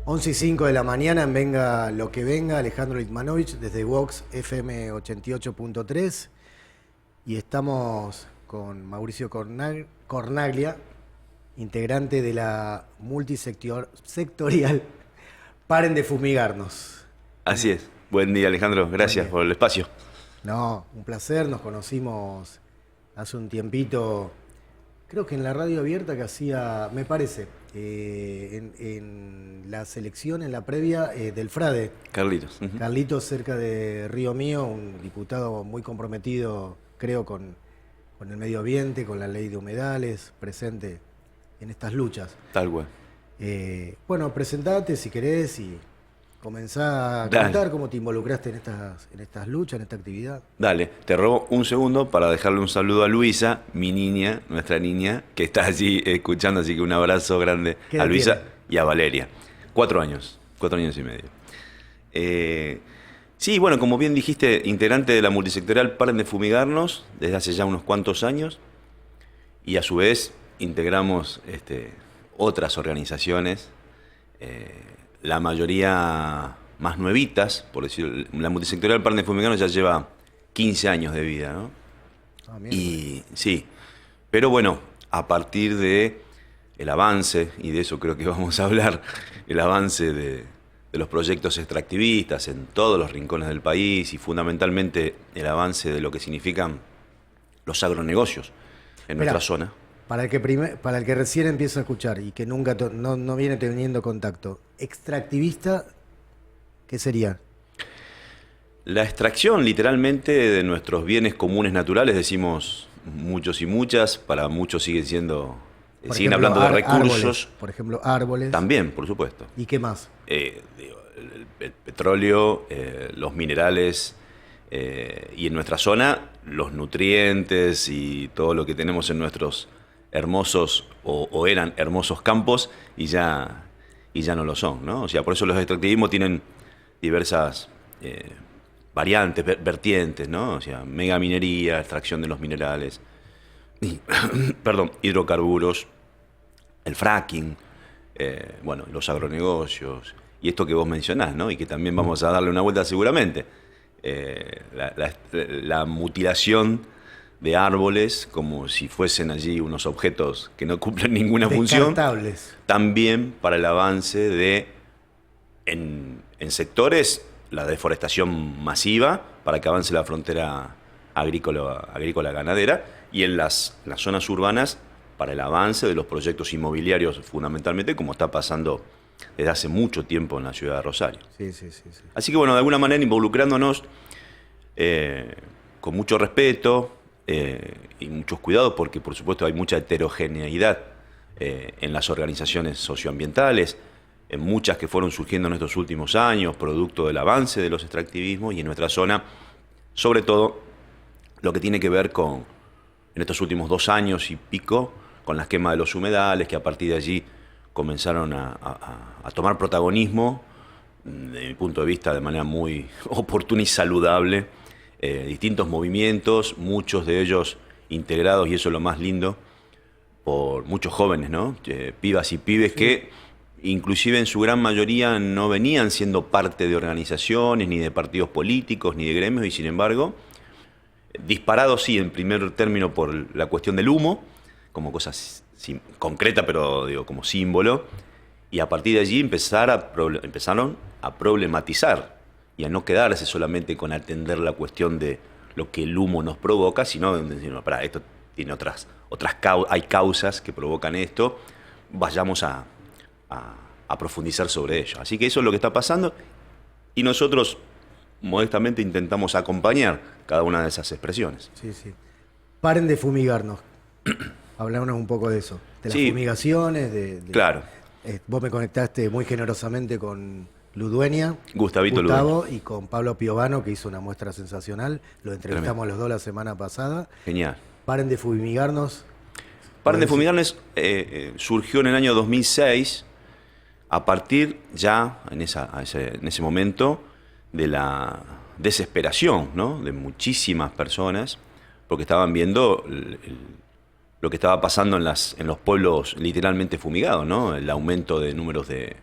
11:05 de la mañana en Venga lo que venga, Alejandro Litmanovich desde Vox FM 88.3 y estamos con Mauricio Cornaglia, integrante de la multisectorial Paren de Fumigarnos. Así es. Buen día, Alejandro. Gracias por el espacio. No, un placer. Nos conocimos hace un tiempito, creo que en la radio abierta que hacía, me parece, en la selección, en la previa del Frade. Carlitos. Carlitos, cerca de Río Mío, un diputado muy comprometido, creo, con el medio ambiente, con la ley de humedales, presente en estas luchas. Tal cual. Bueno, presentate si querés y comenzá a contar cómo te involucraste en estas luchas, en esta actividad. Dale, te robo un segundo para dejarle un saludo a Luisa, mi niña, nuestra niña, que está allí escuchando, así que un abrazo grande a Luisa tiene? y a Valeria. 4 años y medio. Sí, bueno, como bien dijiste, integrante de la multisectorial Paren de Fumigarnos desde hace ya unos cuantos años y a su vez integramos otras organizaciones, la mayoría más nuevitas, por decir, la multisectorial Paren de Fumigarnos ya lleva 15 años de vida, ¿no? Y sí, pero bueno, a partir de el avance, y de eso creo que vamos a hablar, el avance de los proyectos extractivistas en todos los rincones del país y fundamentalmente el avance de lo que significan los agronegocios en nuestra zona. Para el que recién empieza a escuchar y que nunca no viene teniendo contacto, extractivista, ¿qué sería? La extracción, literalmente, de nuestros bienes comunes naturales, decimos muchos y muchas, para muchos siguen hablando de recursos. Árboles, por ejemplo, árboles. También, por supuesto. ¿Y qué más? El petróleo, los minerales, y en nuestra zona, los nutrientes y todo lo que tenemos en nuestros hermosos o eran hermosos campos y ya no lo son, ¿no? O sea, por eso los extractivismos tienen diversas variantes, vertientes, ¿no? O sea, megaminería, extracción de los minerales, hidrocarburos, el fracking, bueno, los agronegocios y esto que vos mencionás, ¿no? Y que también vamos a darle una vuelta seguramente, la mutilación de árboles como si fuesen allí unos objetos que no cumplen ninguna función. También para el avance en sectores, la deforestación masiva, para que avance la frontera agrícola ganadera, y en las zonas urbanas, para el avance de los proyectos inmobiliarios fundamentalmente, como está pasando desde hace mucho tiempo en la ciudad de Rosario. Sí. Así que bueno, de alguna manera involucrándonos con mucho respeto, y muchos cuidados, porque por supuesto hay mucha heterogeneidad en las organizaciones socioambientales, en muchas que fueron surgiendo en estos últimos años, producto del avance de los extractivismos, y en nuestra zona, sobre todo, lo que tiene que ver con, en estos últimos 2 años y pico, con la quema de los humedales, que a partir de allí comenzaron a tomar protagonismo, desde mi punto de vista, de manera muy oportuna y saludable, distintos movimientos, muchos de ellos integrados, y eso es lo más lindo, por muchos jóvenes, ¿no? Pibas y pibes que inclusive en su gran mayoría no venían siendo parte de organizaciones, ni de partidos políticos, ni de gremios, y sin embargo, disparados sí, en primer término por la cuestión del humo, como cosa concreta, pero digo, como símbolo, y a partir de allí empezaron a problematizar y a no quedarse solamente con atender la cuestión de lo que el humo nos provoca, sino decir, no, pará, esto tiene hay causas que provocan esto, vayamos a profundizar sobre ello. Así que eso es lo que está pasando y nosotros modestamente intentamos acompañar cada una de esas expresiones. Sí. Paren de fumigarnos. Hablarnos un poco de eso, de las fumigaciones, Claro. Vos me conectaste muy generosamente con Ludueña, Gustavo Ludueña, y con Pablo Piovano, que hizo una muestra sensacional. Lo entrevistamos los dos la semana pasada. Genial. Paren de fumigarnos. Paren de Fumigarnos surgió en el año 2006, a partir ya, en ese momento, de la desesperación, ¿no?, de muchísimas personas, porque estaban viendo lo que estaba pasando en los pueblos literalmente fumigados, ¿no?, el aumento de números de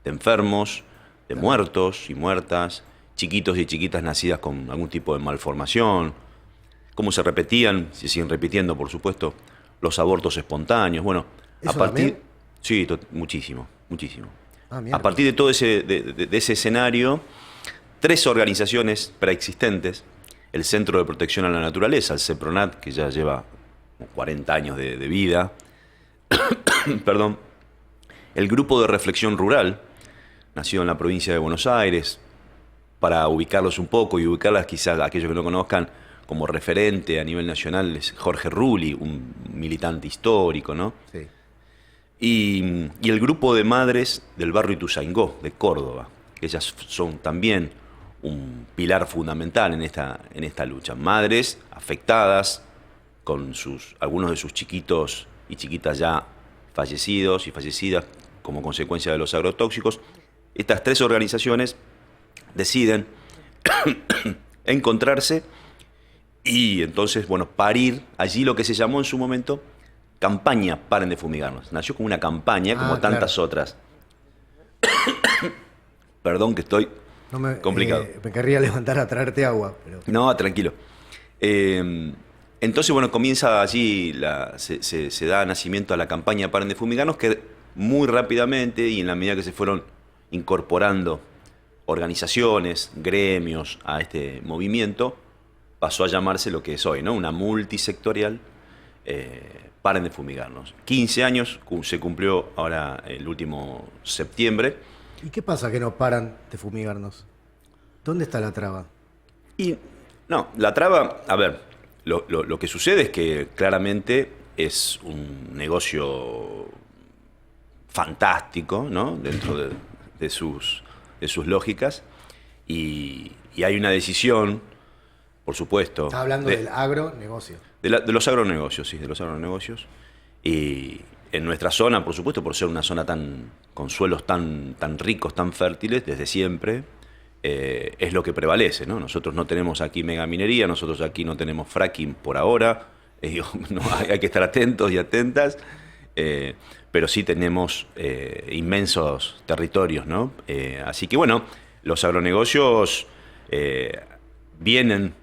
de enfermos, de muertos y muertas, chiquitos y chiquitas nacidas con algún tipo de malformación, cómo se repetían, se siguen repitiendo, por supuesto, los abortos espontáneos. Bueno, ¿Eso también? Sí, muchísimo, muchísimo. Ah, A partir de todo de ese escenario, 3 organizaciones preexistentes, el Centro de Protección a la Naturaleza, el CEPRONAT, que ya lleva 40 años de vida, perdón, el Grupo de Reflexión Rural, nacido en la provincia de Buenos Aires, para ubicarlos un poco y ubicarlas quizás aquellos que no conozcan como referente a nivel nacional, es Jorge Rulli, un militante histórico, ¿no? Sí. Y el grupo de madres del barrio Ituzaingó, de Córdoba, que ellas son también un pilar fundamental en esta lucha. Madres afectadas, con algunos de sus chiquitos y chiquitas ya fallecidos y fallecidas como consecuencia de los agrotóxicos. Estas 3 organizaciones deciden encontrarse y entonces, bueno, parir allí lo que se llamó en su momento campaña Paren de Fumigarnos. Nació como una campaña, como tantas otras. Perdón que estoy complicado. Me querría levantar a traerte agua. Pero... No, tranquilo. Entonces, bueno, comienza allí, se da nacimiento a la campaña Paren de Fumigarnos, que muy rápidamente y en la medida que se fueron incorporando organizaciones, gremios a este movimiento, pasó a llamarse lo que es hoy, ¿no? Una multisectorial, Paren de Fumigarnos. 15 años se cumplió ahora el último septiembre. ¿Y qué pasa que no paran de fumigarnos? ¿Dónde está la traba? Y no, la traba, a ver, lo que sucede es que claramente es un negocio fantástico, ¿no? Dentro de sus lógicas, y hay una decisión, por supuesto. Está hablando del agronegocio. De los agronegocios, sí, de los agronegocios. Y en nuestra zona, por supuesto, por ser una zona con suelos tan ricos, tan fértiles, desde siempre, es lo que prevalece, ¿no? Nosotros no tenemos aquí megaminería, nosotros aquí no tenemos fracking por ahora, no, hay que estar atentos y atentas, pero sí tenemos inmensos territorios, ¿no? Así que bueno, los agronegocios vienen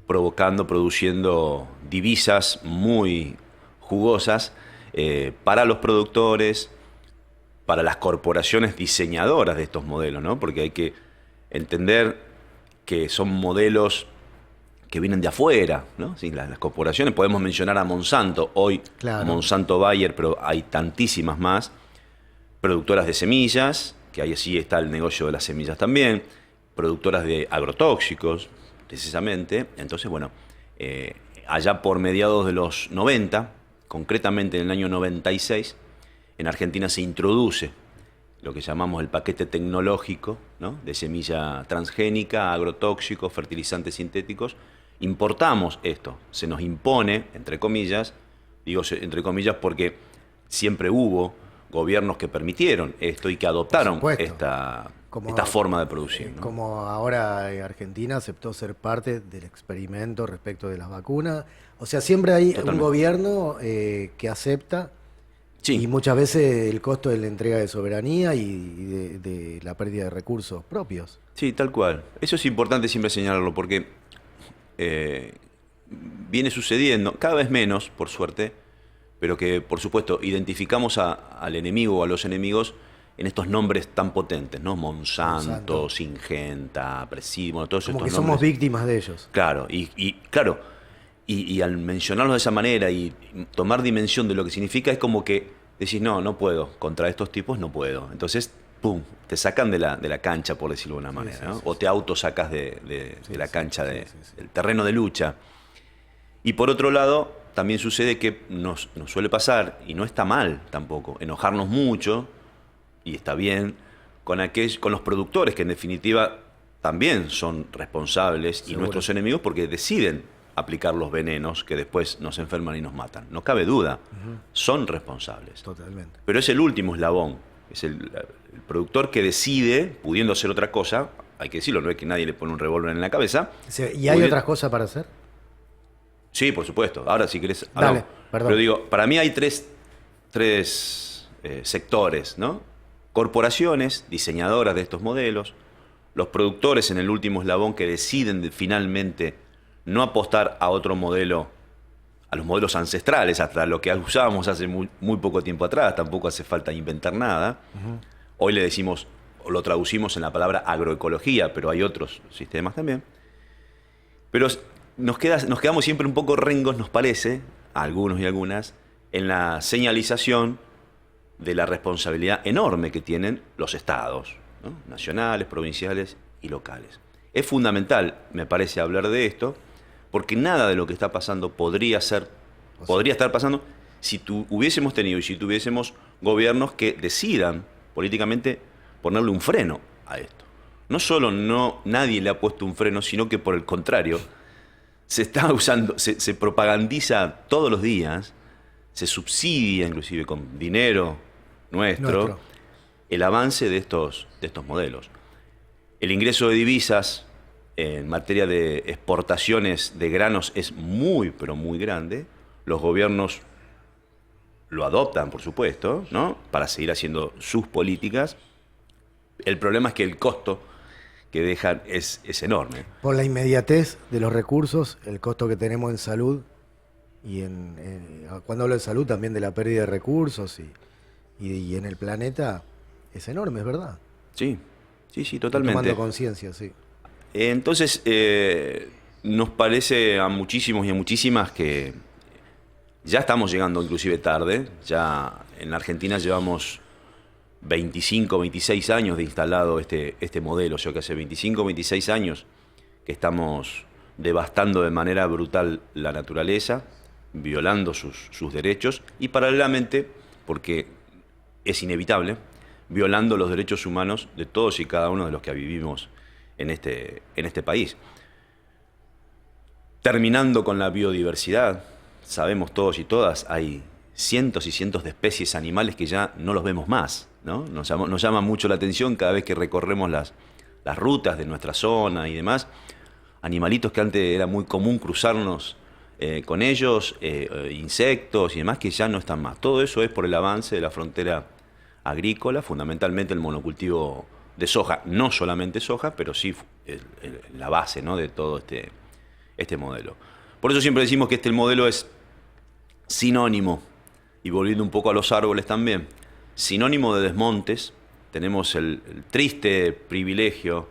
produciendo divisas muy jugosas para los productores, para las corporaciones diseñadoras de estos modelos, ¿no? Porque hay que entender que son modelos que vienen de afuera, ¿no? Sí, las corporaciones, podemos mencionar a Monsanto, hoy claro. Monsanto Bayer, pero hay tantísimas más, productoras de semillas, que ahí sí está el negocio de las semillas también, productoras de agrotóxicos, precisamente. Entonces, bueno, allá por mediados de los 90, concretamente en el año 96, en Argentina se introduce lo que llamamos el paquete tecnológico, ¿no? De semilla transgénica, agrotóxicos, fertilizantes sintéticos. Importamos esto, se nos impone, entre comillas, digo entre comillas porque siempre hubo gobiernos que permitieron esto y que adoptaron esta forma de producir, ¿no? Como ahora Argentina aceptó ser parte del experimento respecto de las vacunas. O sea, siempre hay un gobierno que acepta. Sí. Y muchas veces el costo de la entrega de soberanía y de la pérdida de recursos propios. Sí, tal cual. Eso es importante siempre señalarlo porque viene sucediendo, cada vez menos, por suerte, pero que, por supuesto, identificamos al enemigo o a los enemigos en estos nombres tan potentes, ¿no? Monsanto, Syngenta, Presidio, todos estos nombres. Como que somos víctimas de ellos. Claro, y al mencionarlos de esa manera y tomar dimensión de lo que significa, es como que decís, no puedo, contra estos tipos no puedo. Entonces, pum, te sacan de la cancha, por decirlo de una manera, ¿no? O te autosacas de la cancha, del terreno de lucha. Y por otro lado, también sucede que nos suele pasar, y no está mal tampoco, enojarnos mucho, y está bien, con los productores, que en definitiva también son responsables, y nuestros enemigos, porque deciden aplicar los venenos que después nos enferman y nos matan. No cabe duda, son responsables. Totalmente. Pero es el último eslabón, es el productor que decide, pudiendo hacer otra cosa, hay que decirlo, no es que nadie le pone un revólver en la cabeza. ¿Y hay otras cosas para hacer? Sí, por supuesto. Ahora, si querés... Dale, perdón. Pero digo, para mí hay tres sectores, ¿no? corporaciones diseñadoras de estos modelos, los productores en el último eslabón que deciden finalmente no apostar a otro modelo, a los modelos ancestrales, hasta lo que usábamos hace muy poco tiempo atrás, tampoco hace falta inventar nada. Hoy le decimos, o lo traducimos en la palabra agroecología, pero hay otros sistemas también. Pero nos quedamos siempre un poco rengos, nos parece, a algunos y algunas, en la señalización de la responsabilidad enorme que tienen los estados, ¿no? Nacionales, provinciales y locales. Es fundamental, me parece, hablar de esto, porque nada de lo que está pasando podría estar pasando si hubiésemos tenido y si tuviésemos gobiernos que decidan políticamente ponerle un freno a esto. No solo nadie le ha puesto un freno, sino que por el contrario, se está usando, se propagandiza todos los días, se subsidia inclusive con dinero nuestro el avance de estos modelos. El ingreso de divisas en materia de exportaciones de granos es muy, pero muy grande. Los gobiernos lo adoptan, por supuesto, ¿no? Para seguir haciendo sus políticas. El problema es que el costo que dejan es enorme. Por la inmediatez de los recursos, el costo que tenemos en salud, y cuando hablo de salud también de la pérdida de recursos y en el planeta, es enorme, es verdad. Sí, totalmente. Tomando conciencia, sí. Entonces, nos parece a muchísimos y a muchísimas que ya estamos llegando inclusive tarde. Ya en la Argentina llevamos 25, 26 años de instalado este modelo. O sea que hace 25, 26 años que estamos devastando de manera brutal la naturaleza, violando sus derechos y paralelamente, porque es inevitable, violando los derechos humanos de todos y cada uno de los que vivimos en este país. Terminando con la biodiversidad, sabemos todos y todas, hay cientos y cientos de especies animales que ya no los vemos más, ¿no? Nos llama mucho la atención cada vez que recorremos las rutas de nuestra zona y demás. Animalitos que antes era muy común cruzarnos con ellos, insectos y demás que ya no están más. Todo eso es por el avance de la frontera agrícola, fundamentalmente el monocultivo de soja, no solamente soja, pero sí la base, ¿no?, de todo este modelo. Por eso siempre decimos que este modelo es sinónimo, y volviendo un poco a los árboles también, sinónimo de desmontes. Tenemos el triste privilegio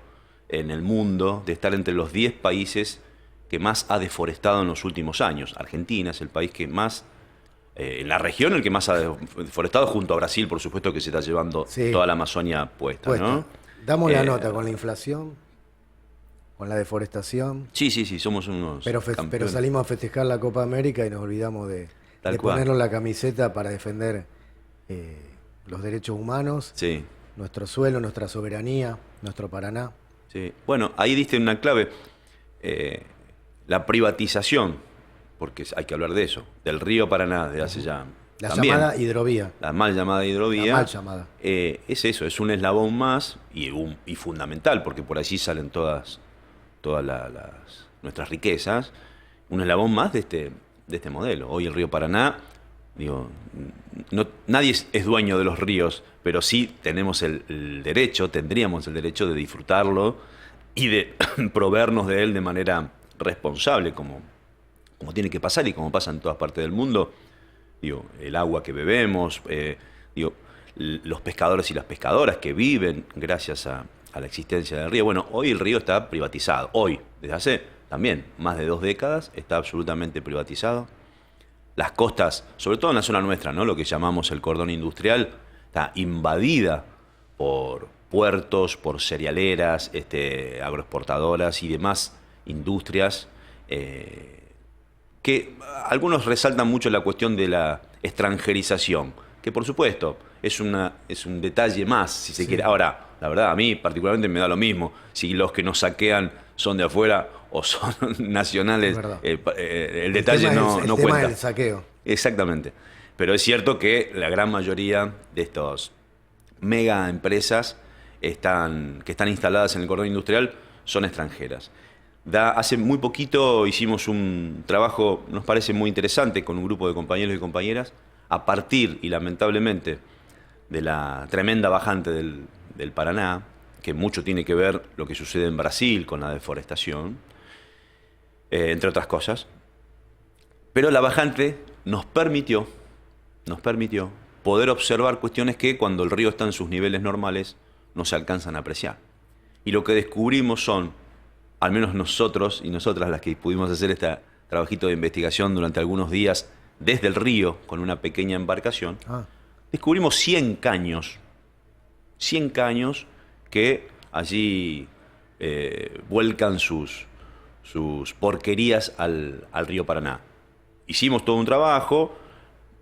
en el mundo de estar entre los 10 países que más ha deforestado en los últimos años. Argentina es el país que más, en la región, el que más ha deforestado, junto a Brasil, por supuesto, que se está llevando toda la Amazonia puesta, ¿no? Damos la nota con la inflación, con la deforestación. Sí, somos unos campeones. Pero salimos a festejar la Copa América y nos olvidamos de ponernos la camiseta para defender los derechos humanos, nuestro suelo, nuestra soberanía, nuestro Paraná. Sí. Bueno, ahí diste una clave. La privatización, porque hay que hablar de eso, del río Paraná de hace ya... La llamada hidrovía. La mal llamada hidrovía. La mal llamada. Es eso, es un eslabón más y fundamental, porque por allí salen todas nuestras riquezas. Un eslabón más de este modelo. Hoy el río Paraná, nadie es dueño de los ríos, pero sí tenemos tendríamos el derecho de disfrutarlo y de proveernos de él de manera responsable, como tiene que pasar y como pasa en todas partes del mundo. El agua que bebemos, los pescadores y las pescadoras que viven gracias a la existencia del río. Bueno, hoy el río está privatizado. Hoy, desde hace también más de 2 décadas, está absolutamente privatizado. Las costas, sobre todo en la zona nuestra, ¿no?, lo que llamamos el cordón industrial, está invadida por puertos, por cerealeras, agroexportadoras y demás industrias, que algunos resaltan mucho la cuestión de la extranjerización, que por supuesto es un detalle más, si se quiere. Ahora, la verdad, a mí particularmente me da lo mismo si los que nos saquean son de afuera o son nacionales. El detalle no cuenta. El tema del saqueo. Exactamente. Pero es cierto que la gran mayoría de estos mega empresas que están instaladas en el cordón industrial son extranjeras. Hace muy poquito hicimos un trabajo, nos parece muy interesante, con un grupo de compañeros y compañeras, a partir, y lamentablemente, de la tremenda bajante del Paraná, que mucho tiene que ver lo que sucede en Brasil con la deforestación, entre otras cosas. Pero la bajante nos permitió poder observar cuestiones que cuando el río está en sus niveles normales no se alcanzan a apreciar. Y lo que descubrimos son, al menos nosotros y nosotras las que pudimos hacer este trabajito de investigación durante algunos días desde el río con una pequeña embarcación, descubrimos 100 caños que allí vuelcan sus porquerías al río Paraná. Hicimos todo un trabajo,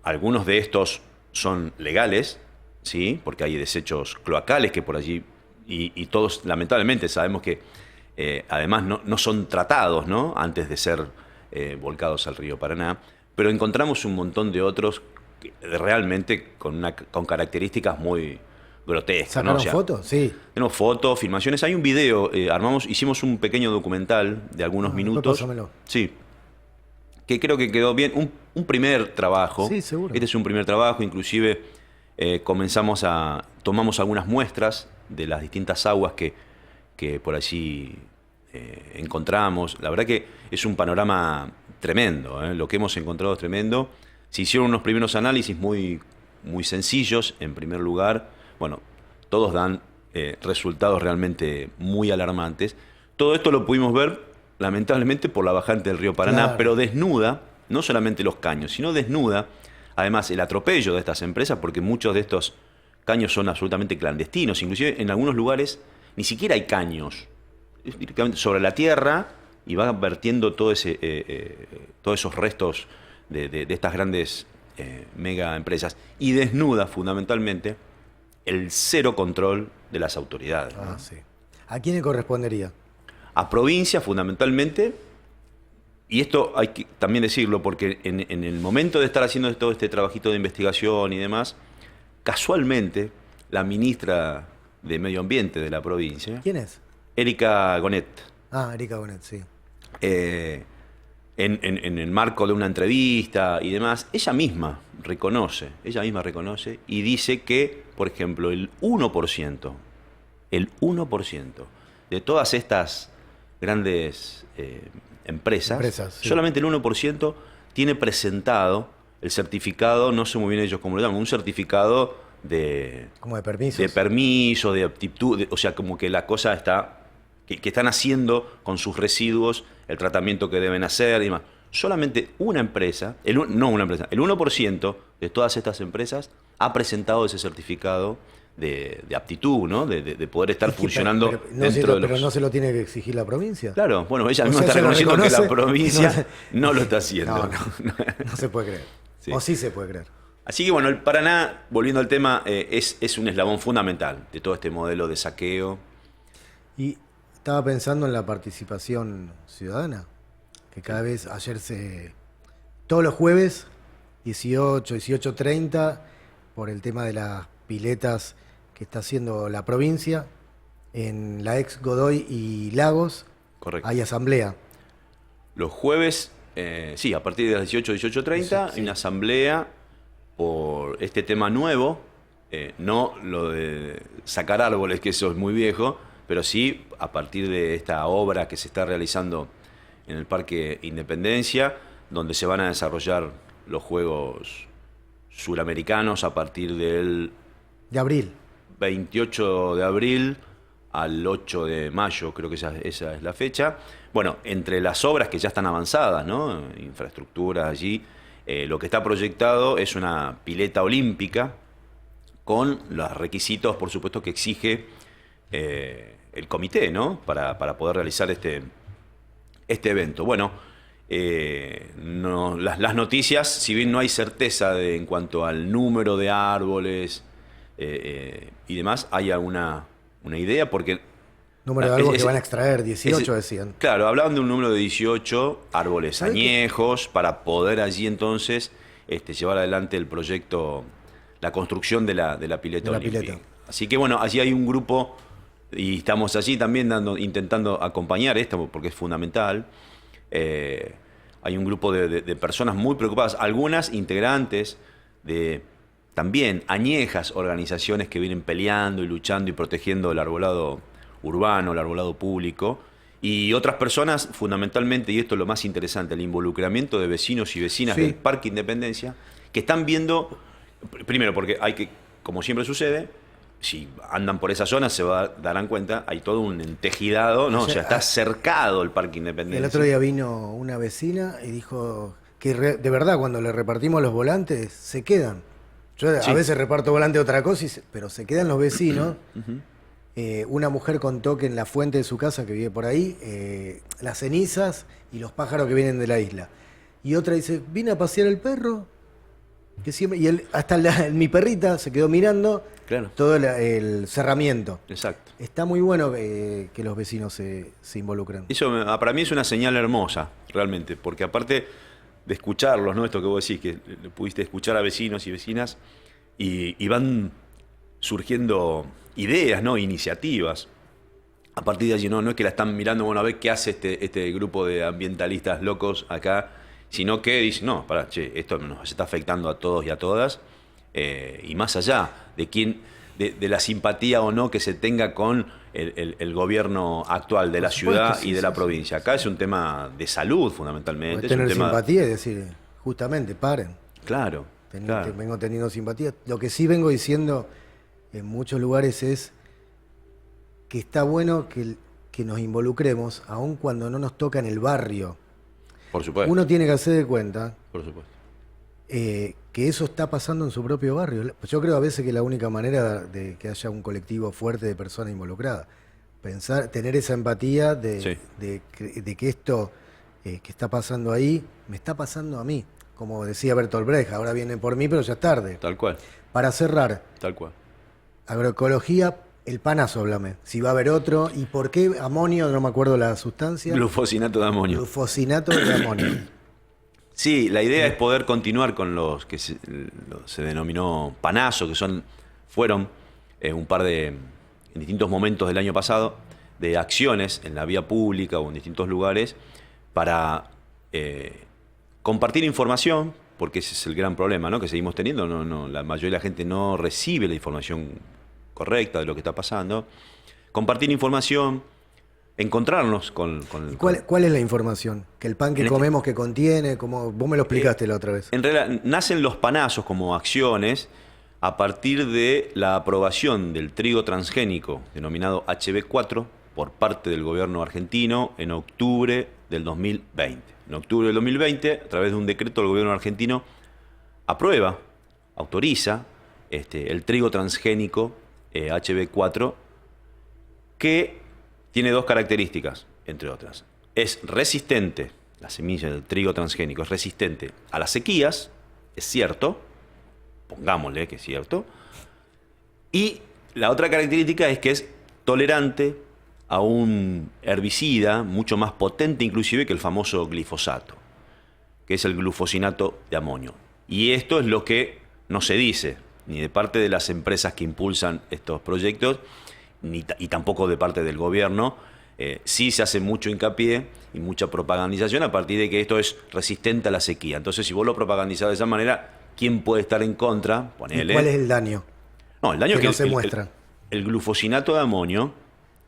algunos de estos son legales, ¿sí? Porque hay desechos cloacales que por allí, y todos lamentablemente sabemos que además no son tratados, ¿no? Antes de ser volcados al río Paraná, pero encontramos un montón de otros que realmente con características muy grotescas. ¿Sacaron, ¿no? O sea, fotos? Sí. tenemos fotos, filmaciones, hay un video, hicimos un pequeño documental de algunos minutos. Pásamelo. Sí, que creo que quedó bien, un primer trabajo. Sí, seguro. Este es un primer trabajo, inclusive tomamos algunas muestras de las distintas aguas que por allí encontramos. La verdad que es un panorama tremendo, lo que hemos encontrado es tremendo. Se hicieron unos primeros análisis muy sencillos, en primer lugar. Bueno, todos dan resultados realmente muy alarmantes. Todo esto lo pudimos ver lamentablemente por la bajante del río Paraná, Claro. pero desnuda no solamente los caños, sino desnuda además el atropello de estas empresas, porque muchos de estos caños son absolutamente clandestinos, inclusive en algunos lugares ni siquiera hay caños, es directamente sobre la tierra y va vertiendo todos esos restos de estas grandes mega empresas, y desnuda fundamentalmente el cero control de las autoridades, ¿no? Sí. ¿A quién le correspondería? A provincia fundamentalmente, y esto hay que también decirlo porque en el momento de estar haciendo todo este trabajito de investigación y demás, casualmente la ministra de Medio Ambiente de la provincia, ¿Quién es? Erika Gonet, Erika Bonet, sí. en el marco de una entrevista y demás, ella misma reconoce y dice que, por ejemplo, el 1% de todas estas grandes empresas, sí. Solamente el 1% tiene presentado el certificado, no sé muy bien ellos cómo lo llaman, un certificado Como de permisos. de permiso, de aptitud, o sea, como que la cosa está, que están haciendo con sus residuos el tratamiento que deben hacer y demás. Solamente una empresa, el 1% de todas estas empresas ha presentado ese certificado de aptitud, ¿no? De poder estar funcionando dentro de los... Pero no se lo tiene que exigir la provincia. Claro, bueno, ella O misma sea, está ella lo reconociendo que la reconoce, provincia no lo está haciendo. No se puede creer. Sí. O sí se puede creer. Así que bueno, el Paraná, volviendo al tema, es un eslabón fundamental de todo este modelo de saqueo. Y estaba pensando en la participación ciudadana, que cada vez todos los jueves, 18, 18:30, por el tema de las piletas que está haciendo la provincia, en la ex Godoy y Lagos, Correcto. hay asamblea. Los jueves, sí, a partir de las 18, 18:30, Sí. hay una asamblea por este tema nuevo, no lo de sacar árboles, que eso es muy viejo, pero sí a partir de esta obra que se está realizando en el Parque Independencia, donde se van a desarrollar los Juegos Suramericanos a partir del De abril. 28 de abril al 8 de mayo, creo que esa es la fecha. Bueno, entre las obras que ya están avanzadas, ¿no? Infraestructuras allí, lo que está proyectado es una pileta olímpica con los requisitos, por supuesto, que exige el comité, ¿no? Para poder realizar este evento. Bueno, las noticias, si bien no hay certeza en cuanto al número de árboles y demás, hay alguna idea, porque... Número de árboles que van a extraer, 18 decían. Claro, hablaban de un número de 18 árboles ¿Sabes añejos para poder allí entonces llevar adelante el proyecto, la construcción de la pileta olímpica. Así que bueno, allí hay un grupo y estamos allí también intentando acompañar esto porque es fundamental. Hay un grupo de personas muy preocupadas, algunas integrantes de también añejas organizaciones que vienen peleando y luchando y protegiendo el arbolado urbano, el arbolado público, y otras personas, fundamentalmente, y esto es lo más interesante, el involucramiento de vecinos y vecinas del Parque Independencia, que están viendo, primero porque hay que, como siempre sucede, si andan por esa zona darán cuenta, hay todo un entejidado, ¿no? O sea, está cercado el Parque Independencia. El otro día vino una vecina y dijo que de verdad cuando le repartimos los volantes se quedan. Yo a veces reparto volantes de otra cosa, pero se quedan los vecinos. Una mujer contó que en la fuente de su casa, que vive por ahí, las cenizas y los pájaros que vienen de la isla. Y otra dice, vine a pasear el perro, que siempre, y hasta mi perrita se quedó mirando todo el cerramiento. Exacto. Está muy bueno que los vecinos se involucren. Eso para mí es una señal hermosa, realmente, porque aparte de escucharlos, ¿no? Esto que vos decís, que pudiste escuchar a vecinos y vecinas, y van surgiendo ideas, ¿no? Iniciativas. A partir de allí, no es que la están mirando, bueno, a ver qué hace este grupo de ambientalistas locos acá, sino que dicen, no, pará, esto nos está afectando a todos y a todas, y más allá de la simpatía o no que se tenga con el gobierno actual de la ciudad y de la provincia. Acá es un tema de salud, fundamentalmente. Tener es un tema simpatía y decir, justamente, paren. Claro. Vengo teniendo simpatía. Lo que sí vengo diciendo en muchos lugares es que está bueno que nos involucremos, aun cuando no nos toca en el barrio. Por supuesto. Uno tiene que hacer de cuenta Por supuesto. Que eso está pasando en su propio barrio. Yo creo a veces que la única manera de que haya un colectivo fuerte de personas involucradas, tener esa empatía de que esto que está pasando ahí, me está pasando a mí. Como decía Bertolt Brecht, ahora viene por mí, pero ya es tarde. Tal cual. Para cerrar, Tal cual. agroecología, el panazo, háblame. Si va a haber otro, ¿y por qué amonio? No me acuerdo la sustancia. Glufosinato de amonio. Glufosinato de amonio. Sí, la idea es poder continuar con los que se denominó panazo, que fueron un par en distintos momentos del año pasado, de acciones en la vía pública o en distintos lugares para compartir información, porque ese es el gran problema, ¿no? Que seguimos teniendo. La mayoría de la gente no recibe la información correcta de lo que está pasando. Compartir información, encontrarnos con ¿Cuál es la información? Que el pan que comemos que contiene, como vos me lo explicaste la otra vez. En realidad, nacen los panazos como acciones a partir de la aprobación del trigo transgénico, denominado HB4, por parte del gobierno argentino en octubre del 2020. En octubre del 2020, a través de un decreto, el gobierno argentino autoriza el trigo transgénico HB4, que tiene dos características, entre otras. Es resistente, la semilla del trigo transgénico es resistente a las sequías, es cierto, pongámosle que es cierto, y la otra característica es que es tolerante a un herbicida mucho más potente inclusive que el famoso glifosato, que es el glufosinato de amonio. Y esto es lo que no se dice, ni de parte de las empresas que impulsan estos proyectos, y tampoco de parte del gobierno. Sí se hace mucho hincapié y mucha propagandización a partir de que esto es resistente a la sequía. Entonces, si vos lo propagandizás de esa manera, ¿quién puede estar en contra? Ponele. ¿Y cuál es el daño? No, el daño que es que no se muestra. El glufosinato de amonio,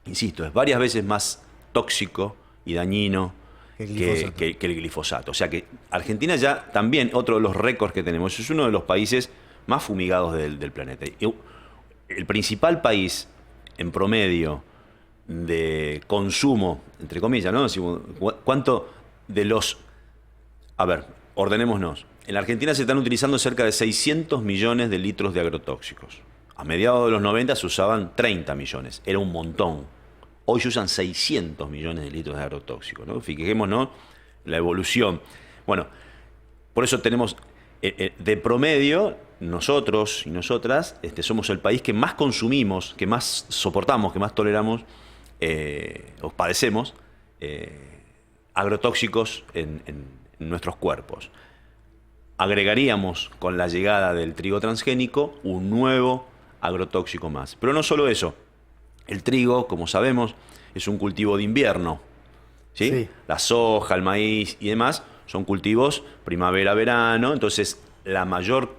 insisto, es varias veces más tóxico y dañino que el glifosato. O sea que Argentina ya también, otro de los récords que tenemos, es uno de los países más fumigados del planeta. El principal país en promedio de consumo, entre comillas, ¿no? ¿Cuánto de los... A ver, ordenémonos. En la Argentina se están utilizando cerca de 600 millones de litros de agrotóxicos. A mediados de los 90 se usaban 30 millones. Era un montón. Hoy se usan 600 millones de litros de agrotóxicos, ¿no? Fijémonos la evolución. Bueno, por eso tenemos... de promedio, nosotros y nosotras somos el país que más consumimos, que más soportamos, que más toleramos o padecemos agrotóxicos en nuestros cuerpos. Agregaríamos con la llegada del trigo transgénico un nuevo agrotóxico más. Pero no solo eso. El trigo, como sabemos, es un cultivo de invierno. ¿Sí? La soja, el maíz y demás son cultivos primavera-verano, entonces la mayor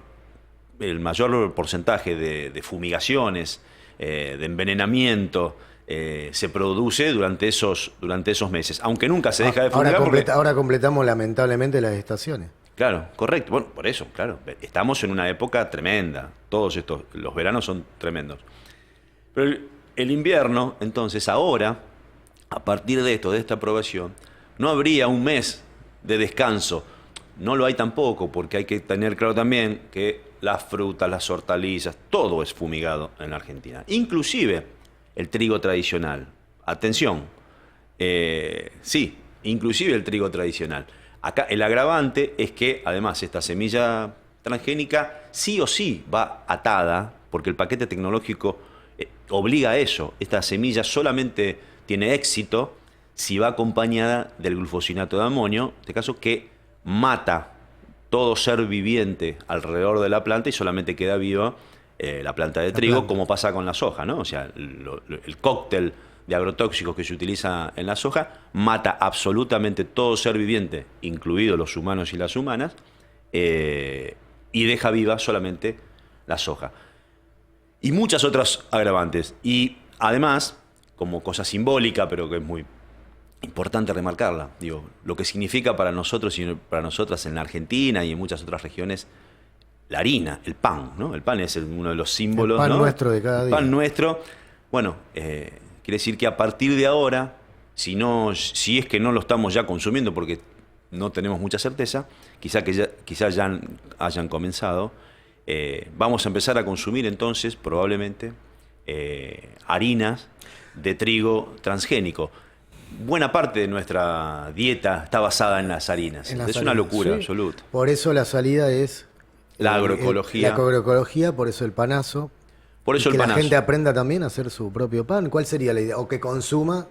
el mayor porcentaje de fumigaciones, de envenenamiento, se produce durante esos meses. Aunque nunca se deja de fumigar. Ahora completamos lamentablemente las estaciones. Claro, correcto. Bueno, por eso, claro. Estamos en una época tremenda. Los veranos son tremendos. Pero el invierno, entonces, ahora, a partir de esta aprobación, no habría un mes de descanso. No lo hay tampoco, porque hay que tener claro también que las frutas, las hortalizas, todo es fumigado en la Argentina. Inclusive el trigo tradicional. Atención. Sí, inclusive el trigo tradicional. Acá el agravante es que, además, esta semilla transgénica sí o sí va atada, porque el paquete tecnológico obliga a eso. Esta semilla solamente tiene éxito si va acompañada del glufosinato de amonio, en este caso que mata todo ser viviente alrededor de la planta y solamente queda viva la planta de trigo, como pasa con la soja, ¿no? O sea, el cóctel de agrotóxicos que se utiliza en la soja mata absolutamente todo ser viviente, incluidos los humanos y las humanas, y deja viva solamente la soja. Y muchas otras agravantes. Y además, como cosa simbólica, pero que es muy importante remarcarla, digo, lo que significa para nosotros y para nosotras en la Argentina y en muchas otras regiones, la harina, el pan, ¿no? El pan es uno de los símbolos, el pan, ¿no? nuestro de cada día. El pan nuestro. Bueno, quiere decir que a partir de ahora, si es que no lo estamos ya consumiendo, porque no tenemos mucha certeza, quizá ya hayan comenzado, vamos a empezar a consumir entonces, probablemente, harinas de trigo transgénico. Buena parte de nuestra dieta está basada en las harinas. Es una locura absoluta. Por eso la salida es la agroecología. La agroecología, por eso el panazo. Por eso que la gente aprenda también a hacer su propio pan. ¿Cuál sería la idea? O que consuma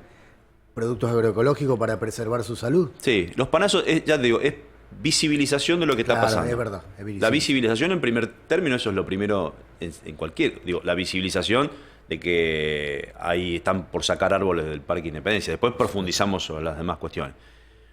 productos agroecológicos para preservar su salud. Sí, los panazos, ya te digo, es visibilización de lo que está pasando. Es verdad. La visibilización en primer término, eso es lo primero en cualquier... Digo, la visibilización de que ahí están por sacar árboles del Parque Independencia. Después profundizamos sobre las demás cuestiones.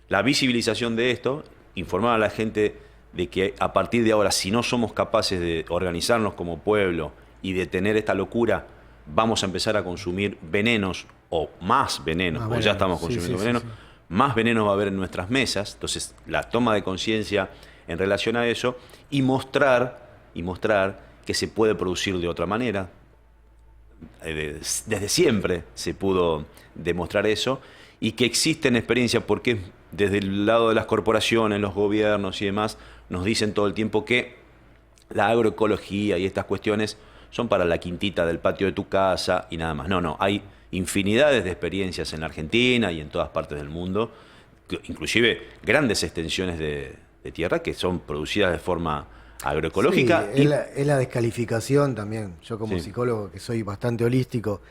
La visibilización de esto, informar a la gente de que a partir de ahora, si no somos capaces de organizarnos como pueblo y detener esta locura, vamos a empezar a consumir venenos o más venenos, porque ya estamos consumiendo venenos, más venenos va a haber en nuestras mesas. Entonces, la toma de conciencia en relación a eso y mostrar que se puede producir de otra manera. Desde siempre se pudo demostrar eso y que existen experiencias, porque desde el lado de las corporaciones, los gobiernos y demás nos dicen todo el tiempo que la agroecología y estas cuestiones son para la quintita del patio de tu casa y nada más. No, hay infinidades de experiencias en la Argentina y en todas partes del mundo, inclusive grandes extensiones de tierra que son producidas de forma agroecológica. Sí, es la descalificación también. Yo como psicólogo, que soy bastante holístico,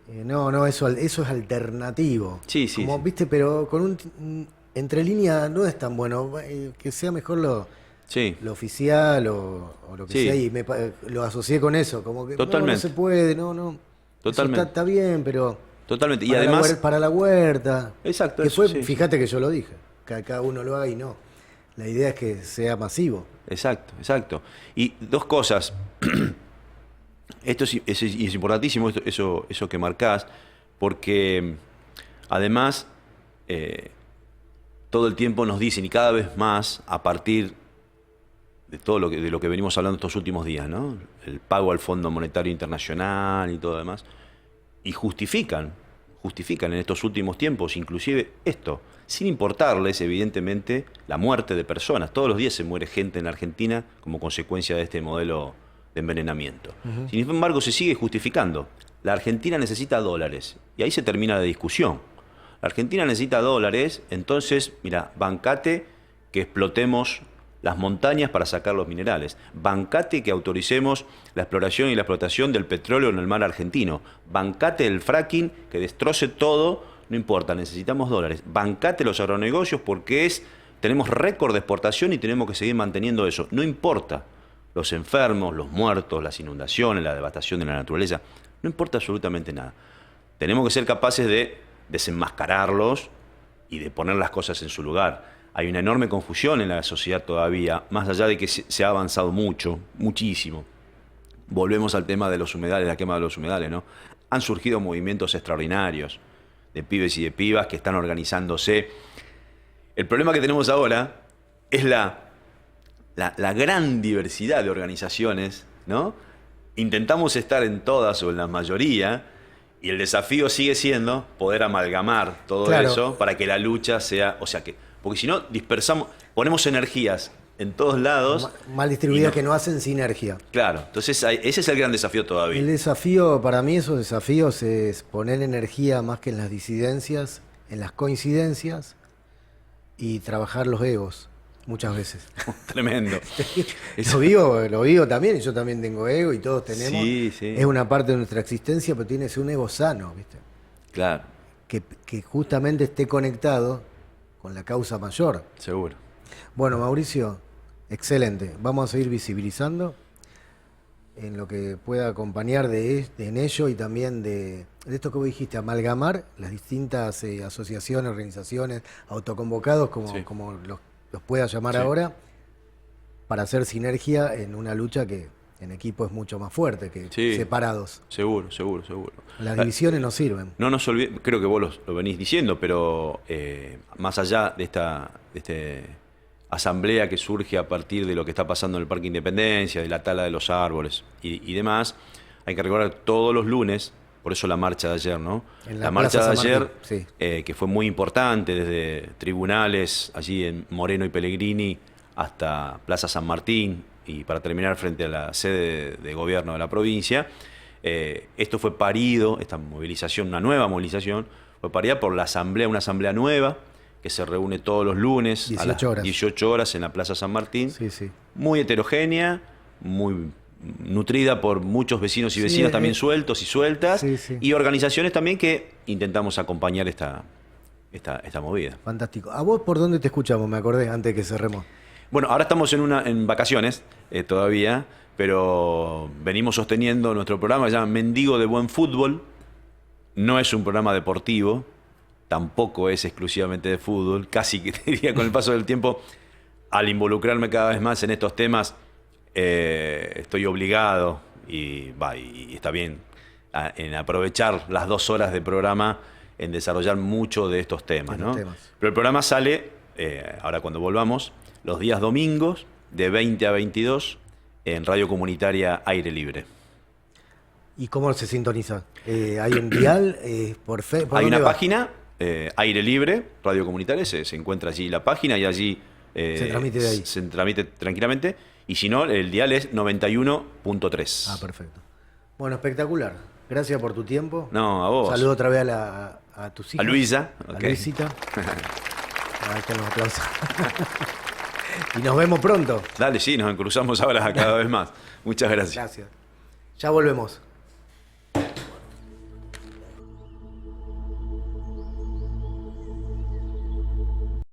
eso es alternativo. Sí. Como, viste, pero con entre líneas no es tan bueno. Que sea mejor lo oficial o lo que sea. Y lo asocié con eso. Como que no se puede, no. Totalmente. Eso está bien, pero... Totalmente. Y además... para la huerta. Exacto. Que fíjate que yo lo dije. Que cada uno lo haga y no. La idea es que sea masivo. Exacto. Y dos cosas. Esto es importantísimo, eso que marcás, porque además todo el tiempo nos dicen, y cada vez más, a partir de todo lo que venimos hablando estos últimos días, ¿no? El pago al Fondo Monetario Internacional y todo lo demás, y justifican en estos últimos tiempos, inclusive esto, sin importarles, evidentemente, la muerte de personas. Todos los días se muere gente en la Argentina como consecuencia de este modelo de envenenamiento. Sin embargo, se sigue justificando. La Argentina necesita dólares. Y ahí se termina la discusión. La Argentina necesita dólares, entonces, mira, bancate que explotemos las montañas para sacar los minerales. Bancate que autoricemos la exploración y la explotación del petróleo en el mar argentino. Bancate el fracking que destroce todo. No importa, necesitamos dólares. Bancate los agronegocios porque tenemos récord de exportación y tenemos que seguir manteniendo eso. No importa los enfermos, los muertos, las inundaciones, la devastación de la naturaleza. No importa absolutamente nada. Tenemos que ser capaces de desenmascararlos y de poner las cosas en su lugar. hay una enorme confusión en la sociedad todavía, más allá de que se ha avanzado mucho, muchísimo. Volvemos al tema de los humedales, la quema de los humedales, ¿no? Han surgido movimientos extraordinarios de pibes y de pibas que están organizándose. El problema que tenemos ahora es la gran diversidad de organizaciones, ¿no? Intentamos estar en todas o en la mayoría, y el desafío sigue siendo poder amalgamar todo eso para que la lucha sea, porque si no dispersamos, ponemos energías en todos lados. Mal distribuidas que no hacen sinergia. Claro, entonces ese es el gran desafío todavía. El desafío, para mí, esos desafíos es poner energía más que en las disidencias, en las coincidencias y trabajar los egos, muchas veces. Tremendo. Lo vivo también, y yo también tengo ego y todos tenemos. Sí, sí. Es una parte de nuestra existencia, pero tiene que ser un ego sano, ¿viste? Claro. Que justamente esté conectado con la causa mayor. Seguro. Bueno, Mauricio, excelente. Vamos a seguir visibilizando en lo que pueda acompañar en ello y también de esto que vos dijiste, amalgamar las distintas asociaciones, organizaciones, autoconvocados, como los pueda llamar ahora, para hacer sinergia en una lucha que en equipo es mucho más fuerte que separados. Seguro. Las divisiones no sirven. No nos olvidemos, creo que vos lo venís diciendo, pero más allá de esta asamblea que surge a partir de lo que está pasando en el Parque Independencia, de la tala de los árboles y demás, hay que recordar todos los lunes, por eso la marcha de ayer, ¿no? La marcha de ayer, que fue muy importante, desde tribunales allí en Moreno y Pellegrini hasta Plaza San Martín y para terminar frente a la sede de gobierno de la provincia. Esto fue parido, esta movilización, una nueva movilización, fue parida por la asamblea, una asamblea nueva, que se reúne todos los lunes a las 18 horas en la Plaza San Martín. Muy heterogénea, muy nutrida por muchos vecinos y vecinas también sueltos y sueltas, y organizaciones también que intentamos acompañar esta movida. Fantástico. ¿A vos por dónde te escuchamos? Me acordé antes de que cerremos. Bueno, ahora estamos en vacaciones todavía, pero venimos sosteniendo nuestro programa, se llama Mendigo de Buen Fútbol. No es un programa deportivo, tampoco es exclusivamente de fútbol, casi que te diría con el paso del tiempo, al involucrarme cada vez más en estos temas, estoy obligado y está bien en aprovechar las 2 horas de programa en desarrollar mucho de estos temas, ¿no? Pero el programa sale, ahora cuando volvamos, los días domingos de 20 a 22 en Radio Comunitaria Aire Libre. ¿Y cómo se sintoniza? ¿Hay un dial? Hay una página, Aire Libre, Radio Comunitaria, se encuentra allí la página y allí se transmite de ahí. Se transmite tranquilamente. Y si no, el dial es 91.3. Ah, perfecto. Bueno, espectacular. Gracias por tu tiempo. No, a vos. Saludo otra vez a tus hijos. A Luisa. A Luisita. Ahí están los aplausos. Y nos vemos pronto. Dale, sí, nos cruzamos ahora cada vez más. Muchas gracias. Gracias. Ya volvemos.